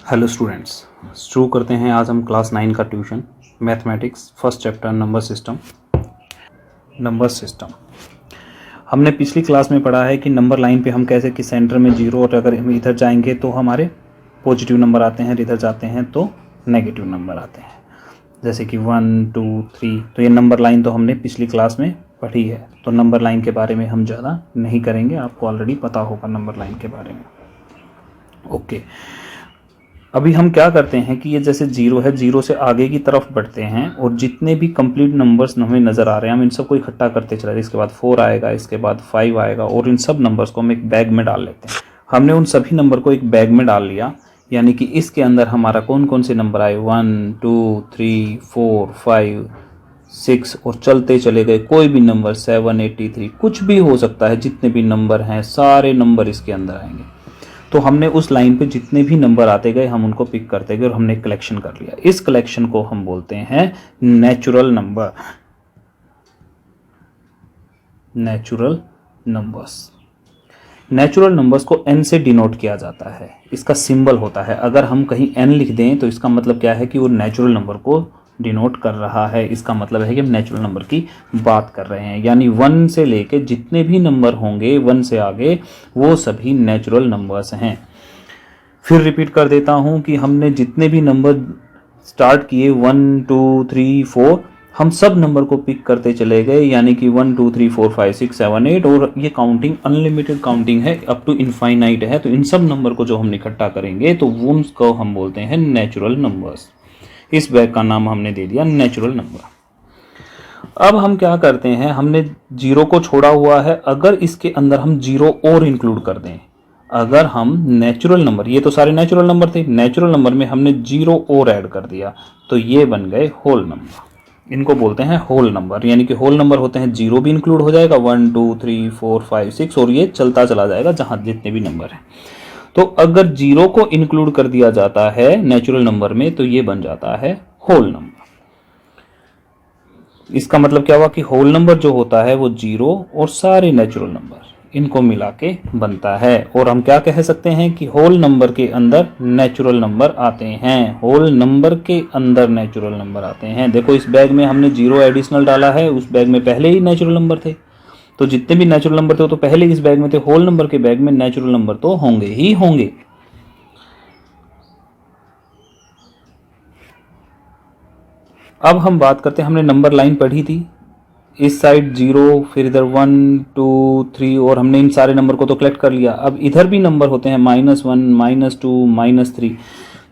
Hello students, शुरू करते हैं आज हम क्लास 9 का tuition mathematics first chapter number system. हमने पिछली क्लास में पढ़ा है कि नंबर लाइन पे हम कैसे कि सेंटर में जीरो, और अगर हम इधर जाएंगे तो हमारे पॉजिटिव नंबर आते हैं, इधर जाते हैं तो नेगेटिव नंबर आते हैं, जैसे कि 1 2 3। तो ये नंबर लाइन तो हमने पिछली क्लास में पढ़ी है, तो नंबर लाइन के बारे में हम ज़्यादा नहीं करेंगे, आपको ऑलरेडी पता होगा नंबर लाइन के बारे में। ओके, अभी हम क्या करते हैं कि ये जैसे जीरो है, जीरो से आगे की तरफ बढ़ते हैं और जितने भी कंप्लीट नंबर्स हमें नज़र आ रहे हैं हम इन सबको इकट्ठा करते चले, इसके बाद 4 आएगा, इसके बाद 5 आएगा, और इन सब नंबर्स को हम एक बैग में डाल लेते हैं। हमने उन सभी नंबर को एक बैग में डाल लिया, यानी कि इसके अंदर हमारा कौन कौन से नंबर आए, 1 2 3 4 5 6, और चलते चले गए कोई भी नंबर 783, कुछ भी हो सकता है, जितने भी नंबर हैं सारे नंबर इसके अंदर आएंगे। तो हमने उस लाइन पे जितने भी नंबर आते गए हम उनको पिक करते गए और हमने कलेक्शन कर लिया। इस कलेक्शन को हम बोलते हैं नेचुरल नंबर। नेचुरल नंबर्स को n से डिनोट किया जाता है, इसका सिंबल होता है। अगर हम कहीं n लिख दें तो इसका मतलब क्या है कि वो नेचुरल नंबर को डिनोट कर रहा है, इसका मतलब है कि हम नेचुरल नंबर की बात कर रहे हैं। यानी 1 से लेके जितने भी नंबर होंगे 1 से आगे वो सभी नेचुरल नंबर्स हैं। फिर रिपीट कर देता हूं कि हमने जितने भी नंबर स्टार्ट किए 1 2 3 4, हम सब नंबर को पिक करते चले गए, यानी कि 1 2 3 4 5 6 7 8, और ये काउंटिंग अनलिमिटेड काउंटिंग है, अप टू इनफाइनाइट है। तो इन सब नंबर को जो हम इकट्ठा करेंगे तो उनको हम बोलते हैं नेचुरल नंबर्स। इस बैग का नाम हमने दे दिया नेचुरल नंबर। अब हम क्या करते हैं, हमने जीरो को छोड़ा हुआ है, अगर इसके अंदर हम जीरो और इंक्लूड कर दें, अगर हम नेचुरल नंबर, ये तो सारे नेचुरल नंबर थे, नेचुरल नंबर में हमने जीरो और ऐड कर दिया तो ये बन गए होल नंबर। इनको बोलते हैं होल नंबर, यानी कि होल नंबर होते हैं जीरो भी इंक्लूड हो जाएगा, 1 2 3 4 5 6, और ये चलता चला जाएगा जहां जितने भी नंबर हैं। तो अगर जीरो को इंक्लूड कर दिया जाता है नेचुरल नंबर में तो ये बन जाता है होल नंबर। इसका मतलब क्या हुआ कि होल नंबर जो होता है वो जीरो और सारे नेचुरल नंबर इनको मिला के बनता है। और हम क्या कह सकते हैं कि होल नंबर के अंदर नेचुरल नंबर आते हैं, होल नंबर के अंदर नेचुरल नंबर आते हैं। देखो इस बैग में हमने जीरो एडिशनल डाला है, उस बैग में पहले ही नेचुरल नंबर थे, तो जितने भी नेचुरल नंबर थे वो तो पहले इस बैग में थे, होल नंबर के बैग में नेचुरल नंबर तो होंगे ही होंगे। अब हम बात करते हैं, हमने नंबर लाइन पढ़ी थी, इस साइड जीरो, फिर इधर 1 2 3, और हमने इन सारे नंबर को तो कलेक्ट कर लिया। अब इधर भी नंबर होते हैं -1 -2 -3,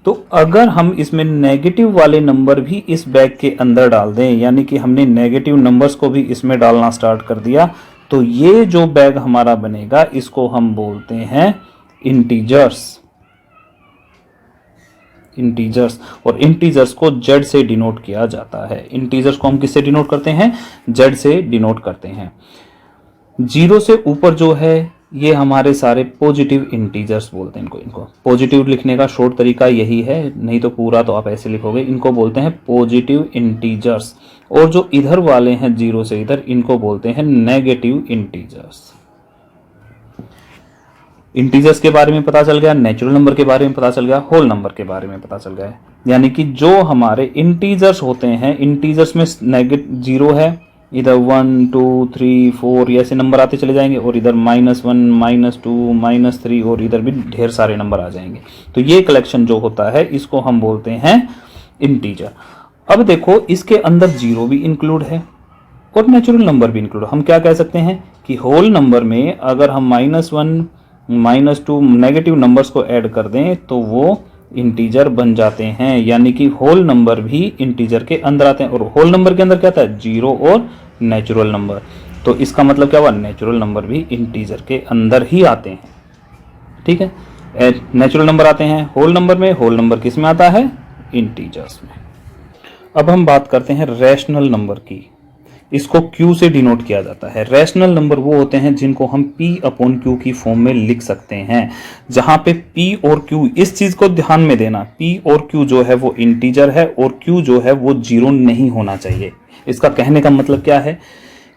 तो अगर हम इसमें नेगेटिव वाले नंबर भी इस बैग के अंदर डाल दें, यानी कि हमने नेगेटिव नंबर्स को भी इसमें डालना स्टार्ट कर दिया, तो ये जो बैग हमारा बनेगा इसको हम बोलते हैं इंटीजर्स। और इंटीजर्स को जेड से डिनोट किया जाता है। इंटीजर्स को हम किससे डिनोट करते हैं, जेड से डिनोट करते हैं। जीरो से ऊपर जो है ये हमारे सारे पॉजिटिव इंटीजर्स बोलते हैं। इनको पॉजिटिव लिखने का शॉर्ट तरीका यही है, नहीं तो पूरा तो आप ऐसे लिखोगे। इनको बोलते हैं पॉजिटिव इंटीजर्स, और जो इधर वाले हैं जीरो से इधर, इनको बोलते हैं नेगेटिव इंटीजर्स। इंटीजर्स के बारे में पता चल गया, नेचुरल नंबर के बारे में पता चल गया, होल नंबर के बारे में पता चल गया है। यानी कि जो हमारे इंटीजर्स होते हैं, इंटीजर्स में नेगेटिव जीरो है, इधर 1 2 3 4 ऐसे नंबर आते चले जाएंगे, और इधर -1 -2 -3, और इधर भी ढेर सारे नंबर आ जाएंगे। तो ये कलेक्शन जो होता है इसको हम बोलते हैं इंटीजर। अब देखो इसके अंदर जीरो भी इंक्लूड है और नेचुरल नंबर भी इंक्लूड। हम क्या कह सकते हैं कि होल नंबर में अगर हम -1 -2 नेगेटिव नंबर्स को ऐड कर दें तो वो इंटीजर बन जाते हैं, यानी कि होल नंबर भी इंटीजर के अंदर आते हैं। और होल नंबर के अंदर क्या था, जीरो और नेचुरल नंबर। तो इसका मतलब क्या हुआ, नेचुरल नंबर भी इंटीजर के अंदर ही आते हैं। ठीक है, नेचुरल नंबर आते हैं होल नंबर में, होल नंबर किस में आता है, इंटीजर्स में। अब हम बात करते हैं रैशनल नंबर की। इसको Q से डिनोट किया जाता है। रैशनल नंबर वो होते हैं जिनको हम P/Q की फॉर्म में लिख सकते हैं, जहां पे P और Q, इस चीज को ध्यान में देना, P और Q जो है वो इंटीजर है और Q जो है वो जीरो नहीं होना चाहिए। इसका कहने का मतलब क्या है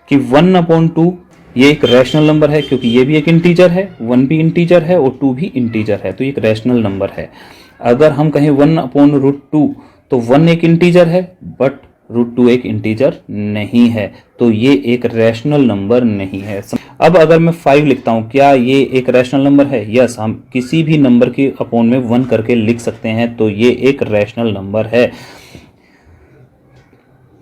कि 1/2 ये एक रैशनल नंबर है, क्योंकि ये भी एक इंटीजर है, 1 भी इंटीजर है और 2 भी इंटीजर है, तो ये एक रैशनल नंबर है। अगर हम कहें 1/√2 तो 1 एक इंटीजर है बट √2 एक इंटीजर नहीं है, तो ये एक रैशनल नंबर नहीं है। अब अगर मैं 5 लिखता हूं, क्या ये एक रैशनल नंबर है? यस, हम किसी भी नंबर के अपॉन में 1 करके लिख सकते हैं, तो ये एक रैशनल नंबर है।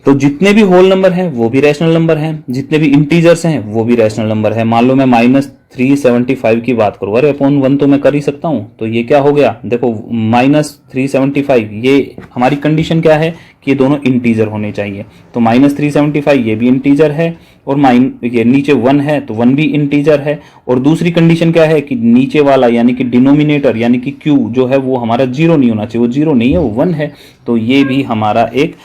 तो जितने भी होल नंबर हैं वो भी रैशनल नंबर हैं, जितने भी इंटीजर्स हैं वो भी रैशनल नंबर है। मान लो मैं -375 की बात करूं, अरे अपॉन 1 तो मैं कर ही सकता हूं, तो ये क्या हो गया? देखो -375, ये हमारी कंडीशन क्या है कि ये दोनों इंटीजर होने चाहिए। तो -375 ये भी इंटीजर है, और ये नीचे 1 है तो 1 भी इंटीजर है। और दूसरी कंडीशन क्या है कि नीचे वाला यानी कि डिनोमिनेटर यानी कि q जो है वो हमारा 0 नहीं होना चाहिए, वो 0 नहीं है, वो 1 है। तो ये भी हमारा एक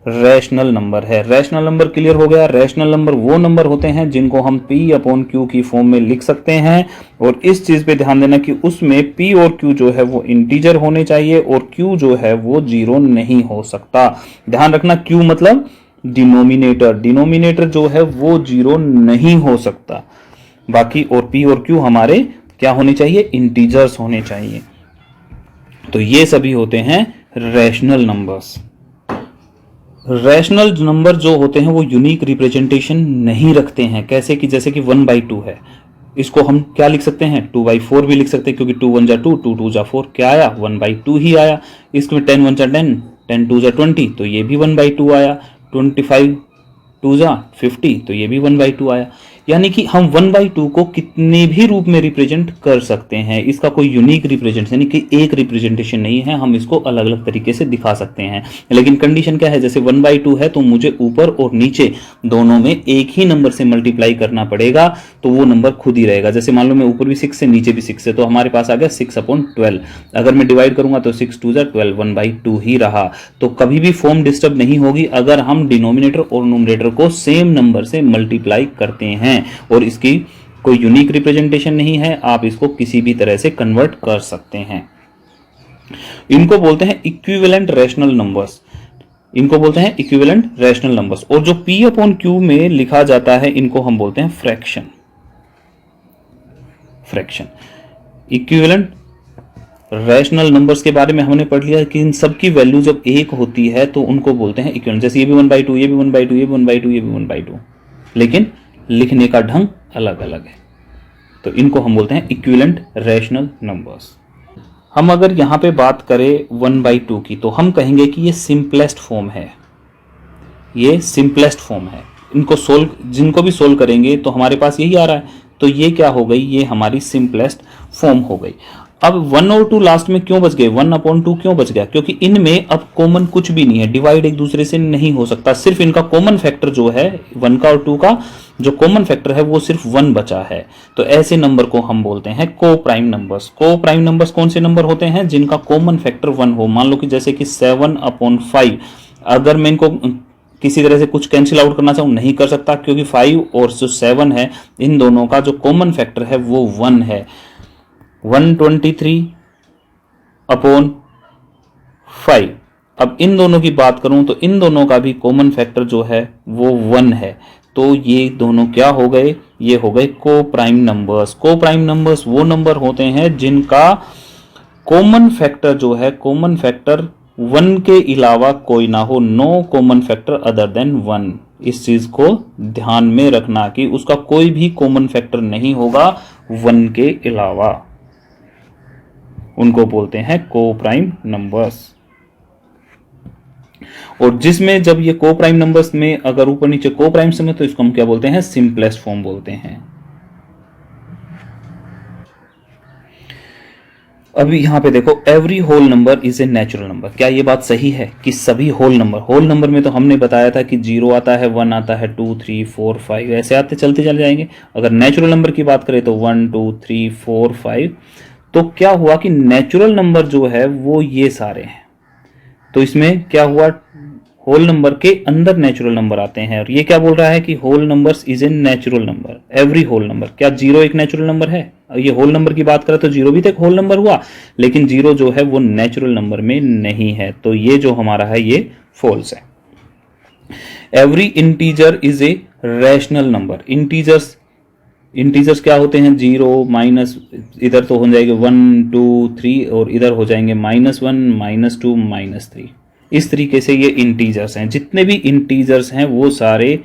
रैशनल नंबर है। रैशनल नंबर क्लियर हो गया। रैशनल नंबर वो नंबर होते हैं जिनको हम P/Q की फॉर्म में लिख सकते हैं, और इस चीज पे ध्यान देना कि उसमें P और Q जो है वो इंटीजर होने चाहिए, और Q जो है वो 0 नहीं हो सकता। ध्यान रखना, Q मतलब डिनोमिनेटर, डिनोमिनेटर जो है वो 0 नहीं हो सकता। बाकी और P और Q हमारे क्या होने चाहिए? इंटीजर्स होने चाहिए। तो ये सभी होते हैं रैशनल नंबर्स। रैशनल नंबर जो होते हैं वो यूनिक रिप्रेजेंटेशन नहीं रखते हैं। कैसे कि जैसे कि 1/2 है, इसको हम क्या लिख सकते हैं? 2/4 भी लिख सकते हैं, क्योंकि 2 1 जा 2, 2 2 जा 4, क्या आया? 1/2 ही आया। इसमें 10 1 जा 10, 10 2 जा 20, तो ये भी 1/2 आया। 25 2 जा 50, तो ये भी 1/2 आया। यानी कि हम 1/2 को कितने भी रूप में रिप्रेजेंट कर सकते हैं, इसका कोई यूनिक रिप्रेजेंटेशन यानी कि एक रिप्रेजेंटेशन नहीं है, हम इसको अलग अलग तरीके से दिखा सकते हैं। लेकिन कंडीशन क्या है? जैसे 1/2 है तो मुझे ऊपर और नीचे दोनों में एक ही नंबर से मल्टीप्लाई करना पड़ेगा, तो वो नंबर खुद ही रहेगा। जैसे मान लो मैं ऊपर भी 6 से नीचे भी 6 से, तो हमारे पास आ गया 6/12। अगर मैं डिवाइड करूंगा तो 6 2 जा 12, 1/2 ही रहा। तो कभी भी फॉर्म डिस्टर्ब नहीं होगी अगर हम डिनोमिनेटर और न्यूमरेटर को सेम नंबर से मल्टीप्लाई करते हैं, और इसकी कोई यूनिक रिप्रेजेंटेशन नहीं है, आप इसको किसी भी तरह से कन्वर्ट कर सकते हैं। इनको बोलते हैं इक्विवेलेंट रैशनल नंबर्स, इनको बोलते हैं इक्विवेलेंट रैशनल नंबर्स। और जो P/Q में लिखा जाता है इनको हम बोलते हैं fraction. Fraction equivalent rational numbers के बारे में हमने पढ़ लिया कि इन सब की वैल्यू जब एक होती है तो उनको बोलते हैं इक्विवेलेंट। जैसे ये भी 1/2, ये भी 1/2, ये भी 1/2, ये भी 1/2, लेकिन लिखने का ढंग अलग अलग है, तो इनको हम बोलते हैं इक्विवेलेंट रैशनल नंबर्स। हम अगर यहां पे बात करें 1/2 की, तो हम कहेंगे कि ये सिंपलेस्ट फॉर्म है, ये सिंपलेस्ट फॉर्म है। इनको सोल्व, जिनको भी सोल्व करेंगे तो हमारे पास यही आ रहा है, तो ये क्या हो गई? ये हमारी सिंपलेस्ट फॉर्म हो गई। अब 1 और 2 लास्ट में क्यों बच गए? 1/2 क्यों बच गया? क्योंकि इनमें अब कॉमन कुछ भी नहीं है, डिवाइड एक दूसरे से नहीं हो सकता। सिर्फ इनका कॉमन फैक्टर जो है 1 का और 2 का जो कॉमन फैक्टर है वो सिर्फ 1 बचा है। तो ऐसे नंबर को हम बोलते हैं को प्राइम नंबर्स। को प्राइम नंबर्स कौन से नंबर होते हैं? जिनका कॉमन फैक्टर 1 हो। मान लो कि जैसे कि 7/5, अगर मैं इनको किसी तरह से कुछ कैंसिल आउट करना चाहूं, नहीं कर सकता, क्योंकि 5 और जो 7 है इन दोनों का जो कॉमन फैक्टर है वो 1 है। 123/5। अब इन दोनों की बात करूं तो इन दोनों का भी कॉमन फैक्टर जो है वो 1 है। तो ये दोनों क्या हो गए? ये हो गए को प्राइम नंबर्स। को प्राइम नंबर्स वो नंबर होते हैं जिनका कॉमन फैक्टर जो है, कॉमन फैक्टर 1 के अलावा कोई ना हो, no common factor other than 1। इस चीज को ध्यान में रखना कि उसका कोई भी कॉमन फैक्टर नहीं होगा 1 के अलावा, उनको बोलते हैं को प्राइम नंबर्स। और जिसमें जब ये को प्राइम नंबर्स में अगर ऊपर नीचे को प्राइम सम है तो इसको हम क्या बोलते हैं? सिंपलेस्ट फॉर्म बोलते हैं। अभी यहां पे देखो, every whole number is a natural number. क्या ये बात सही है कि सभी होल नंबर में तो हमने बताया था कि 0 आता है, 1 आता है, 2 3 4 5 ऐसे आते चलते चले जाएंगे। अगर नेचुरल नंबर की बात करें तो 1 2 3 4 5। तो क्या हुआ कि नेचुरल नंबर जो है वो ये सारे हैं। तो इसमें क्या हुआ? होल नंबर के अंदर नेचुरल नंबर आते हैं, और ये क्या बोल रहा है कि whole numbers is a natural number, every whole number. क्या 0 एक नेचुरल नंबर है? ये होल नंबर की बात करें तो 0 भी तो एक होल नंबर हुआ, लेकिन 0 जो है वो नेचुरल नंबर में नहीं है, तो ये जो हमारा है ये फॉल्स है। Every integer is a rational number. Integers integers क्या होते हैं, 0 माइनस, इधर तो हो जाएंगे 1 2 3 और इधर हो जाएंगे -1 -2 -3। इस तरीके से ये इंटीजर्स हैं। जितने भी इंटीजर्स हैं वो सारे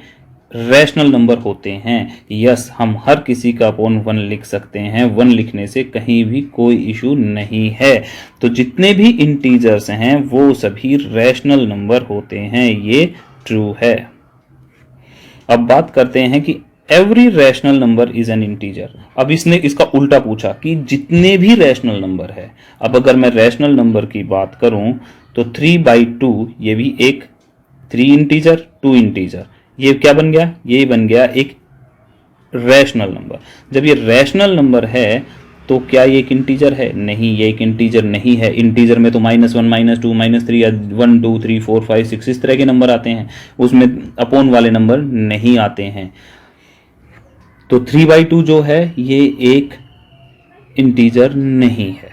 रैशनल नंबर होते हैं। यस, हम हर किसी का अपॉन 1 लिख सकते हैं, 1 लिखने से कहीं भी कोई इशू नहीं है। तो जितने भी इंटीजर्स हैं वो सभी रैशनल नंबर होते हैं, ये ट्रू है। अब बात करते हैं कि every rational number is an integer. अब इसने इसका उल्टा पूछा कि जितने भी रैशनल नंबर है। अब अगर मैं रैशनल नंबर की बात करूं तो 3/2 ये भी एक 3 इंटीजर 2 इंटीजर, ये क्या बन गया, ये बन गया एक रैशनल नंबर। जब ये रैशनल नंबर है तो क्या ये एक इंटीजर है? नहीं, ये एक इंटीजर नहीं है। इंटीजर में तो -1 -2 -3 या 1 2 3 4 5 6 इस तरह के नंबर आते हैं, उसमें अपॉन वाले नंबर नहीं आते हैं। तो 3/2 जो है ये एक इंटीजर नहीं है,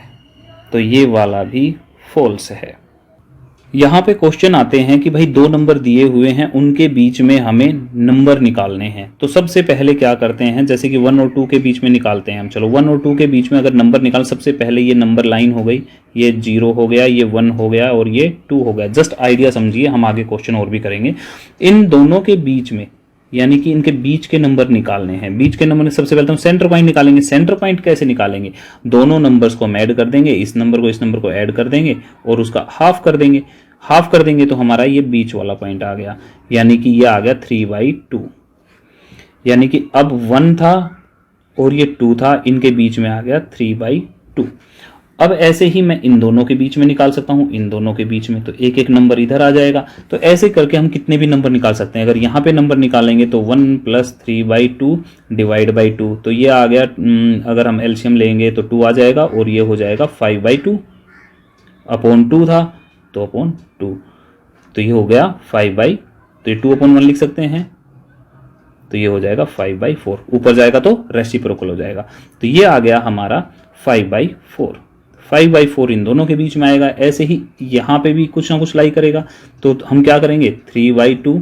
तो ये वाला भी फॉल्स है। यहाँ पे क्वेश्चन आते हैं कि भाई दो नंबर दिए हुए हैं, उनके बीच में हमें नंबर निकालने हैं। तो सबसे पहले क्या करते हैं, जैसे कि 1 और 2 के बीच में निकालते हैं हम। चलो 1 और 2 के बीच में अगर नंबर निकाल, सबसे पहले ये नंबर लाइन हो गई, ये 0 हो गया, ये 1 हो गया और ये 2 हो गया। जस्ट आइडिया समझिए, हम आगे क्वेश्चन और भी करेंगे। इन दोनों के बीच में, यानी कि इनके बीच के नंबर निकालने हैं। बीच के नंबर सबसे पहले हम सेंटर पॉइंट निकालेंगे। सेंटर पॉइंट कैसे निकालेंगे, दोनों नंबर्स को हम ऐड कर देंगे, इस नंबर को इस नंबर को ऐड कर देंगे और उसका हाफ कर देंगे। हाफ कर देंगे तो हमारा ये बीच वाला पॉइंट आ गया, यानी कि ये आ गया 3/2। यानी कि अब 1 था और ये 2 था, इनके बीच में आ गया 3/2। अब ऐसे ही मैं इन दोनों के बीच में निकाल सकता हूं, इन दोनों के बीच में, तो एक एक नंबर इधर आ जाएगा। तो ऐसे करके हम कितने भी नंबर निकाल सकते हैं। अगर यहां पे नंबर निकालेंगे तो 1 + 3/2 डिवाइड बाई 2, तो ये आ गया, अगर हम एलसीएम लेंगे तो 2 आ जाएगा और ये हो जाएगा 5/2। अपॉन 2 था तो अपॉन 2, तो ये हो गया 5/, तो ये 2/1 लिख सकते हैं, तो ये हो जाएगा 5/4। ऊपर जाएगा तो रेसिप्रोकल हो जाएगा, तो ये आ गया हमारा 5/4। 5/4 इन दोनों के बीच में आएगा। ऐसे ही यहां पे भी कुछ ना कुछ लाई करेगा, तो हम क्या करेंगे, 3/2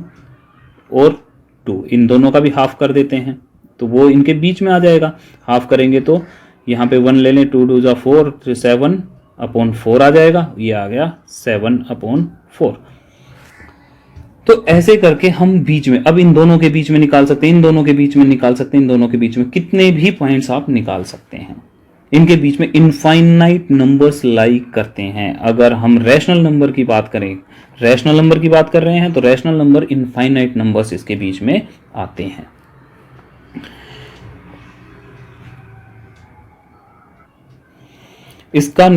और 2 इन दोनों का भी हाफ कर देते हैं, तो वो इनके बीच में आ जाएगा। हाफ करेंगे तो यहाँ पे 1 ले लें, 2 2 = 4, 7/4 आ जाएगा, ये आ गया 7/4। तो ऐसे करके हम बीच में, अब इन दोनों के बीच में निकाल सकते हैं, इन दोनों के बीच में निकाल सकते हैं, इन दोनों के बीच में कितने भी पॉइंट्स आप निकाल सकते हैं। इनके बीच में इनफाइनाइट नंबर्स लाई करते हैं। अगर हम रैशनल नंबर की बात करें, रैशनल नंबर की बात कर रहे हैं, तो रैशनल नंबर इनफाइनाइट नंबर्स इसके बीच में आते हैं। इसका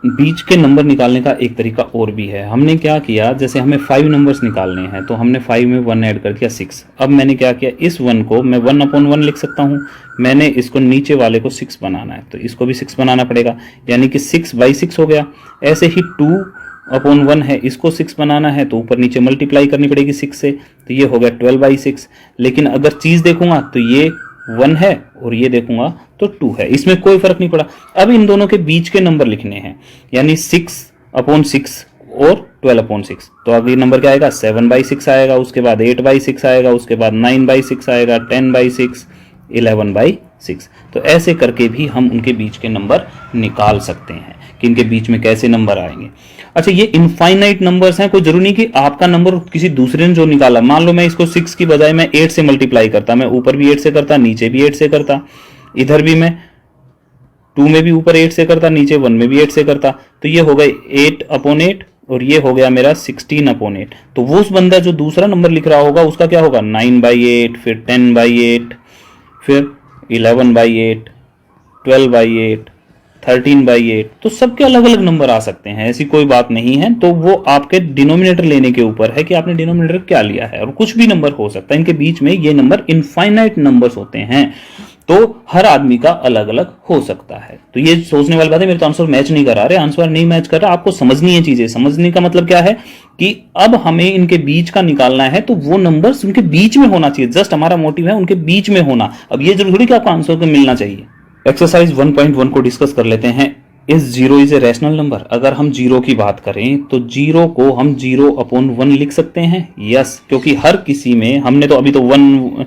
बीच के नंबर निकालने का एक तरीका और भी है। हमने क्या किया, जैसे हमें 5 नंबर्स निकालने हैं, तो हमने 5 में 1 ऐड कर दिया 6। अब मैंने क्या किया, इस 1 को मैं 1/1 लिख सकता हूं। मैंने इसको नीचे वाले को 6 बनाना है, तो इसको भी 6 बनाना पड़ेगा, यानी कि 6/6 हो गया। ऐसे ही 2/1 है, इसको 6 बनाना है, तो ऊपर नीचे मल्टीप्लाई करनी पड़ेगी 6 से, तो ये हो गया 12/6। लेकिन अगर चीज देखूंगा तो ये 1 है और ये देखूंगा तो 2 है, इसमें कोई फर्क नहीं पड़ा। अब इन दोनों के बीच के नंबर लिखने हैं, यानी 6/6 और 12/6। तो अगले नंबर क्या आएगा, 7/6 आएगा, उसके बाद 8/6 आएगा, उसके बाद 9/6 आएगा, 10/6, 11/6। तो ऐसे करके भी हम उनके बीच के नंबर निकाल सकते हैं कि इनके बीच में कैसे नंबर आएंगे। अच्छा, ये इनफाइनाइट नंबर्स हैं, कोई जरूरी नहीं कि आपका नंबर किसी दूसरे ने जो निकाला, मान लो मैं इसको 6 की बजाय मैं 8 से मल्टीप्लाई करता, मैं ऊपर भी 8 से करता, नीचे भी 8 से करता, इधर भी मैं 2 में भी ऊपर 8 से करता, नीचे 1 में भी 8 से करता, तो ये हो गए 8/8 और ये हो गया मेरा 16/8। तो वो उस बंदा जो दूसरा नंबर लिख रहा होगा उसका क्या होगा, 9/8, फिर 10/8, फिर 11/8, 12/8, 13/8। तो सबके अलग अलग नंबर आ सकते हैं, ऐसी कोई बात नहीं है। तो वो आपके डिनोमिनेटर लेने के ऊपर है कि आपने डिनोमिनेटर क्या लिया है, और कुछ भी नंबर हो सकता है। इनके बीच में ये नंबर इनफाइनाइट नंबर्स होते हैं, तो हर आदमी का अलग अलग हो सकता है। तो ये सोचने वाली बात है, मेरे तो आंसर मैच नहीं कर रहा, अरे आंसर नहीं मैच कर रहा, आपको समझनी है चीजें। समझने का मतलब क्या है कि अब हमें इनके बीच का निकालना है, तो वो नंबर्स उनके बीच में होना चाहिए। जस्ट हमारा मोटिव है उनके बीच में होना। अब ये जरूरी कि आपको आंसर को मिलना चाहिए। एक्सरसाइज 1.1 को डिस्कस कर लेते हैं। इस 0 इज ए रैशनल नंबर। अगर हम 0 की बात करें तो 0 को हम 0/1 लिख सकते हैं। यस, क्योंकि हर किसी में हमने तो अभी तो 1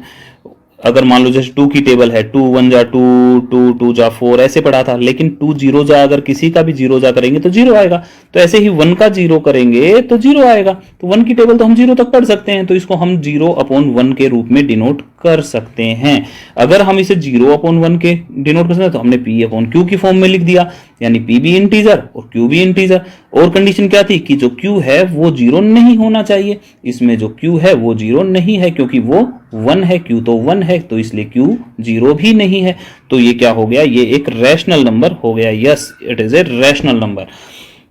अगर मान लो जैसे 2 की टेबल है, 2 1 जा 2, 2 2 जा 4 ऐसे पढ़ा था, लेकिन 2 0 जा अगर किसी का भी 0 जा करेंगे तो 0 आएगा। तो ऐसे ही 1 का 0 करेंगे तो 0 आएगा। तो 1 की टेबल तो हम 0 तक पढ़ सकते हैं, तो इसको हम 0/1 के रूप में डिनोट कर सकते हैं। अगर हम इसे 0/1 के डिनोट कर सकते हैं तो हमने P/Q की फॉर्म में लिख दिया, यानी P भी इंटीजर और Q भी इंटीजर। और कंडीशन क्या थी कि जो Q है वो 0 नहीं होना चाहिए। इसमें जो Q है वो 0 नहीं है क्योंकि वो 1 है, Q तो 1 है, तो इसलिए Q 0 भी नहीं है। तो ये क्या हो गया, ये एक रैशनल नंबर हो गया। Yes, it is a rational number.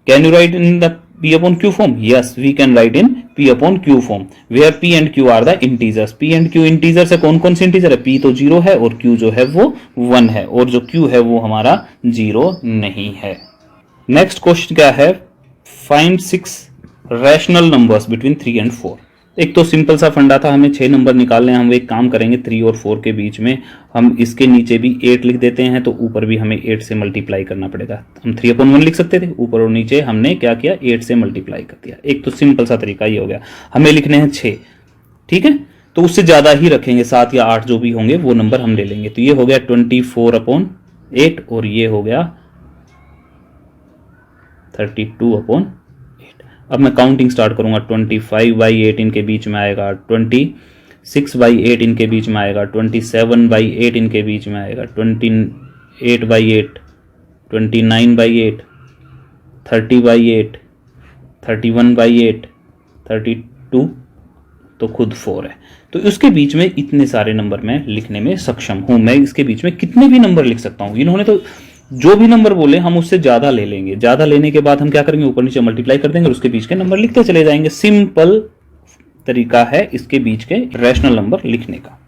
Can you right in the P/Q form? Yes, we can write in P/Q form where P and Q are the integers. P and Q integers है, कौन कौन से integer है? P तो 0 है और Q जो है वो 1 है, और जो Q है वो हमारा 0 नहीं है। नेक्स्ट क्वेश्चन क्या है, find 6 rational numbers between 3 and 4। एक तो सिंपल सा फंडा था, हमें 6 नंबर निकालने हैं। हम एक काम करेंगे, 3 और 4 के बीच में हम इसके नीचे भी 8 लिख देते हैं, तो ऊपर भी हमें 8 से मल्टीप्लाई करना पड़ेगा। हम 3/1 लिख सकते थे, ऊपर और नीचे हमने क्या किया, 8 से मल्टीप्लाई कर दिया। एक तो सिंपल सा तरीका ये हो गया। हमें लिखने हैं 6, ठीक है, तो उससे ज़्यादा ही रखेंगे, 7 या 8 जो भी होंगे वो नंबर हम ले लेंगे। तो ये हो गया 24/8 और ये हो गया 32/8। अब मैं काउंटिंग स्टार्ट करूंगा, 25/8 इनके बीच में आएगा, 26/8 इनके बीच में आएगा, 27/8 इनके बीच में आएगा, 28/8, 29/8, 30/8, 31/8, 32, तो खुद 4 है। तो उसके बीच में इतने सारे नंबर मैं लिखने में सक्षम हूं। मैं इसके बीच में कितने भी नंबर लिख सकता हूं। इन्होंने तो जो भी नंबर बोले हम उससे ज्यादा ले लेंगे। ज्यादा लेने के बाद हम क्या करेंगे, ऊपर नीचे मल्टीप्लाई कर देंगे और उसके बीच के नंबर लिखते चले जाएंगे। सिंपल तरीका है इसके बीच के रैशनल नंबर लिखने का।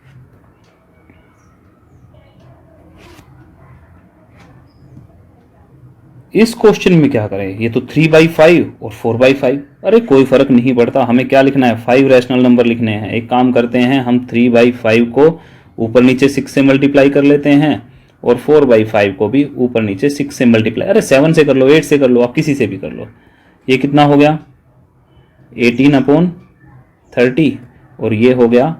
इस क्वेश्चन में क्या करें, ये तो 3/5 और 4/5। अरे कोई फर्क नहीं पड़ता, हमें क्या लिखना है, 5 रैशनल नंबर लिखने हैं। एक काम करते हैं, हम 3/5 को ऊपर नीचे 6 से मल्टीप्लाई कर लेते हैं और 4/5 को भी ऊपर नीचे 6 से मल्टीप्लाई, अरे 7 से कर लो, 8 से कर लो, आप किसी से भी कर लो। ये कितना हो गया, 18/30 और ये हो गया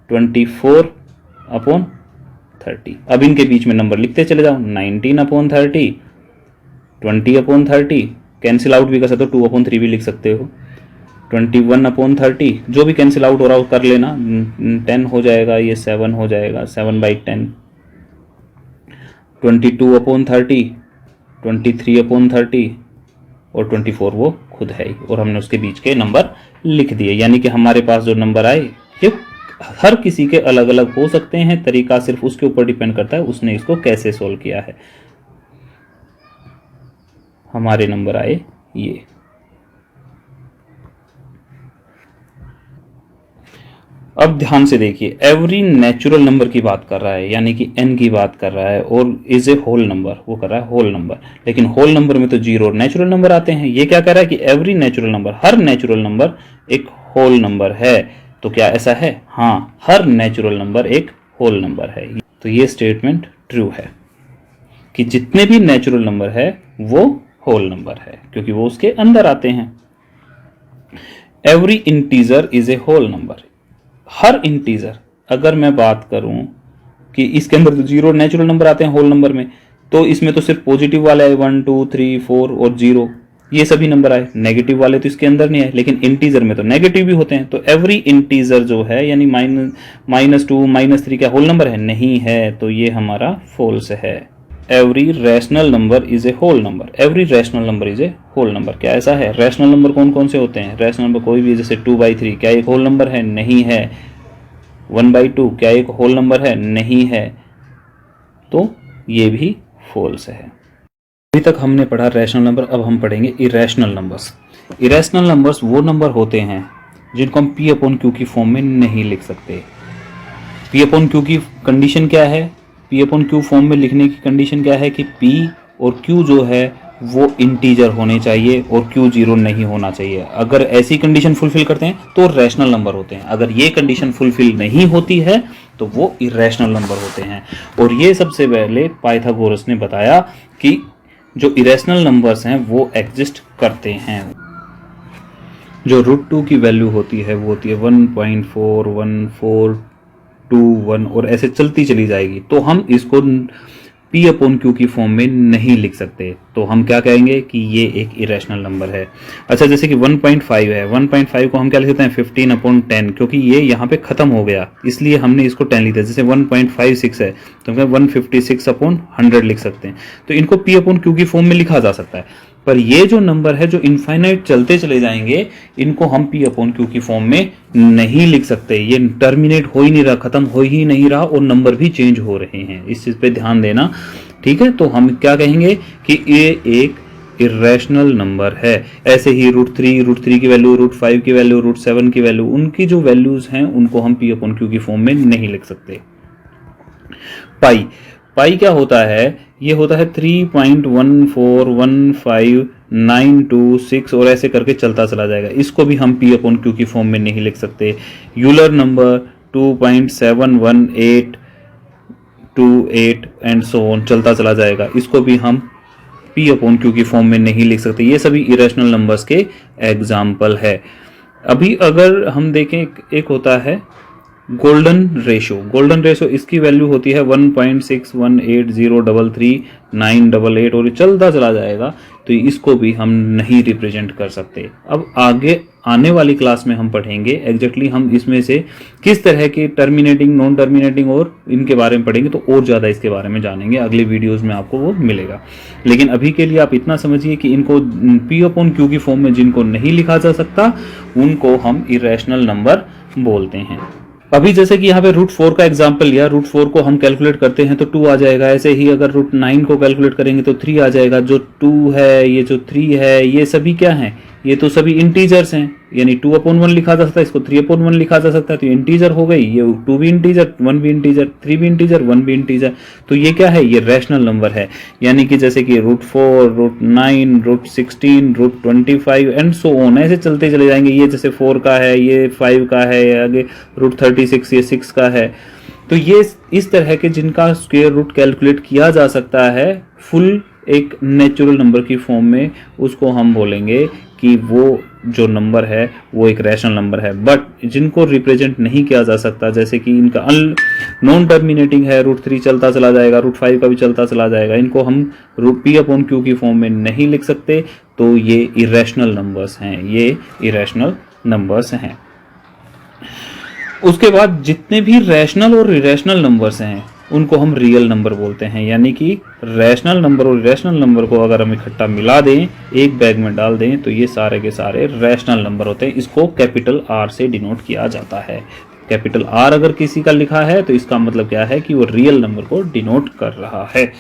24/30। अब इनके बीच में नंबर लिखते चले जाओ, 19/30, 20/30, कैंसिल आउट भी कर सकते हो, 2/3 भी लिख सकते हो, 21/30, जो भी कैंसिल आउट हो रहा हो कर लेना, 10 हो जाएगा, ये 7 हो जाएगा, 7/10, 22/30, 23/30 और 24 वो खुद है ही, और हमने उसके बीच के नंबर लिख दिए। यानी कि हमारे पास जो नंबर आए ये हर किसी के अलग अलग हो सकते हैं, तरीका सिर्फ उसके ऊपर डिपेंड करता है उसने इसको कैसे सोल्व किया है। हमारे नंबर आए ये। अब ध्यान से देखिए, एवरी नेचुरल नंबर की बात कर रहा है, यानी कि n की बात कर रहा है, और इज ए होल नंबर, वो कर रहा है होल नंबर। लेकिन होल नंबर में तो 0 और नेचुरल नंबर आते हैं। ये क्या कह रहा है कि एवरी नेचुरल नंबर, हर नेचुरल नंबर एक होल नंबर है। तो क्या ऐसा है? हाँ, हर नेचुरल नंबर एक होल नंबर है। तो ये स्टेटमेंट ट्रू है कि जितने भी नेचुरल नंबर है वो होल नंबर है, क्योंकि वो उसके अंदर आते हैं। Every integer is a whole number, हर इंटीजर। अगर मैं बात करूं कि इसके अंदर तो 0 नेचुरल नंबर आते हैं होल नंबर में, तो इसमें तो सिर्फ पॉजिटिव वाले आए, 1 2 3 4 और 0, ये सभी नंबर आए। नेगेटिव वाले तो इसके अंदर नहीं आए, लेकिन इंटीजर में तो नेगेटिव भी होते हैं। तो एवरी इंटीजर जो है, यानी -2 -3 क्या होल नंबर है? नहीं है, तो ये हमारा फॉल्स है। Every rational number is a whole number, every rational number is a whole number. क्या ऐसा है? रैशनल नंबर कौन कौन से होते हैं? रैशनल नंबर कोई भी, जैसे 2/3 क्या एक होल नंबर है? नहीं है। 1/2 क्या एक होल नंबर है? नहीं है। तो ये भी फॉल्स है। अभी तक हमने पढ़ा रैशनल नंबर, अब हम पढ़ेंगे इरेशनल नंबर्स। इरेशनल नंबर्स वो नंबर होते हैं जिनको हम P/Q की फॉर्म में नहीं लिख सकते। P/Q की कंडीशन क्या है? P/Q फॉर्म में लिखने की कंडीशन क्या है कि P और Q जो है वो इंटीजर होने चाहिए और Q 0 नहीं होना चाहिए। अगर ऐसी कंडीशन फुलफिल करते हैं तो रैशनल नंबर होते हैं। अगर ये कंडीशन फुलफिल नहीं होती है तो वो इरेशनल नंबर होते हैं। और ये सबसे पहले पाइथागोरस ने बताया कि जो इरेशनल नंबर्स हैं वो एग्जिस्ट करते हैं। जो √2 की वैल्यू होती है वो होती है 1.4142 2 1 और ऐसे चलती चली जाएगी, तो हम इसको P अपॉन Q की फॉर्म में नहीं लिख सकते। तो हम क्या कहेंगे कि ये एक इरेशनल नंबर है। अच्छा, जैसे कि 1.5 है, 1.5 को हम क्या लिख सकते हैं 15 अपॉन 10, क्योंकि ये यहाँ पे खत्म हो गया इसलिए हमने इसको 10 लिख दिया। जैसे 1.56 है तो हम 156 अपॉन 100 लिख सकते हैं। तो इनको P अपॉन Q की फॉर्म में लिखा जा सकता है। पर ये जो नंबर है जो इनफाइनाइट चलते चले जाएंगे, इनको हम P अपॉन Q की फॉर्म में नहीं लिख सकते। ये टर्मिनेट हो ही नहीं रहा, खत्म हो ही नहीं रहा और नंबर भी चेंज हो रहे हैं, इस चीज पे ध्यान देना, ठीक है। तो हम क्या कहेंगे कि ये एक इरेशनल नंबर है। ऐसे ही √3 की वैल्यू, √5 की वैल्यू, √7 की वैल्यू, उनकी जो वैल्यूज हैं उनको हम P अपॉन Q की फॉर्म में नहीं लिख सकते। पाई क्या होता है, ये होता है 3.1415926 और ऐसे करके चलता चला जाएगा। इसको भी हम P अपॉन Q की फॉर्म में नहीं लिख सकते। Euler number 2.71828 and so on चलता चला जाएगा, इसको भी हम P अपॉन Q की फॉर्म में नहीं लिख सकते। ये सभी इरेशनल नंबर्स के एग्जाम्पल है। अभी अगर हम देखें, एक होता है गोल्डन रेशो, इसकी वैल्यू होती है 1.6180333988 और ये चलता चला जाएगा, तो इसको भी हम नहीं रिप्रेजेंट कर सकते। अब आगे आने वाली क्लास में हम पढ़ेंगे एग्जैक्टली हम इसमें से किस तरह के टर्मिनेटिंग, नॉन टर्मिनेटिंग और इनके बारे में पढ़ेंगे, तो और ज़्यादा इसके बारे में जानेंगे। अगले वीडियोस में आपको वो मिलेगा। लेकिन अभी के लिए आप इतना समझिए कि इनको P अपॉन Q की फॉर्म में जिनको नहीं लिखा जा सकता उनको हम इरेशनल नंबर बोलते हैं। अभी जैसे कि यहाँ पे √4 का एग्जांपल लिया, √4 को हम कैलकुलेट करते हैं तो 2 आ जाएगा। ऐसे ही अगर √9 को कैलकुलेट करेंगे तो 3 आ जाएगा। जो 2 है, ये जो 3 है, ये सभी क्या हैं, ये तो सभी इंटीजर्स हैं, यानी 2 अपॉन 1 लिखा जा सकता है, इसको 3 अपॉन 1 लिखा जा सकता है, तो इंटीजर हो गई। ये 2 भी इंटीजर, 1 भी इंटीजर, 3 भी इंटीजर, 1 भी इंटीजर, तो ये क्या है, ये रैशनल नंबर है। यानी कि जैसे कि √4, √9, √16, √25 एंड सो ऑन ऐसे चलते चले जाएंगे। ये जैसे 4 का है, ये 5 का है, आगे √36 ये 6 का है। तो ये इस तरह के जिनका स्क्वायर रूट कैलकुलेट किया जा सकता है फुल एक नेचुरल नंबर की फॉर्म में, उसको हम बोलेंगे कि वो जो नंबर है वो एक रैशनल नंबर है। बट जिनको रिप्रेजेंट नहीं किया जा सकता, जैसे कि इनका नॉन टर्मिनेटिंग है, √3 चलता चला जाएगा, √5 का भी चलता चला जाएगा, इनको हम P अपॉन Q की फॉर्म में नहीं लिख सकते, तो ये इरेशनल नंबर्स हैं, ये इरेशनल नंबर्स हैं। उसके बाद जितने भी रैशनल और इरेशनल नंबर्स हैं उनको हम रियल नंबर बोलते हैं। यानी कि रैशनल नंबर और इरेशनल नंबर को अगर हम इकट्ठा मिला दें, एक बैग में डाल दें, तो ये सारे के सारे रैशनल नंबर होते हैं। इसको कैपिटल R से डिनोट किया जाता है। कैपिटल R अगर किसी का लिखा है तो इसका मतलब क्या है कि वो रियल नंबर को डिनोट कर रहा है।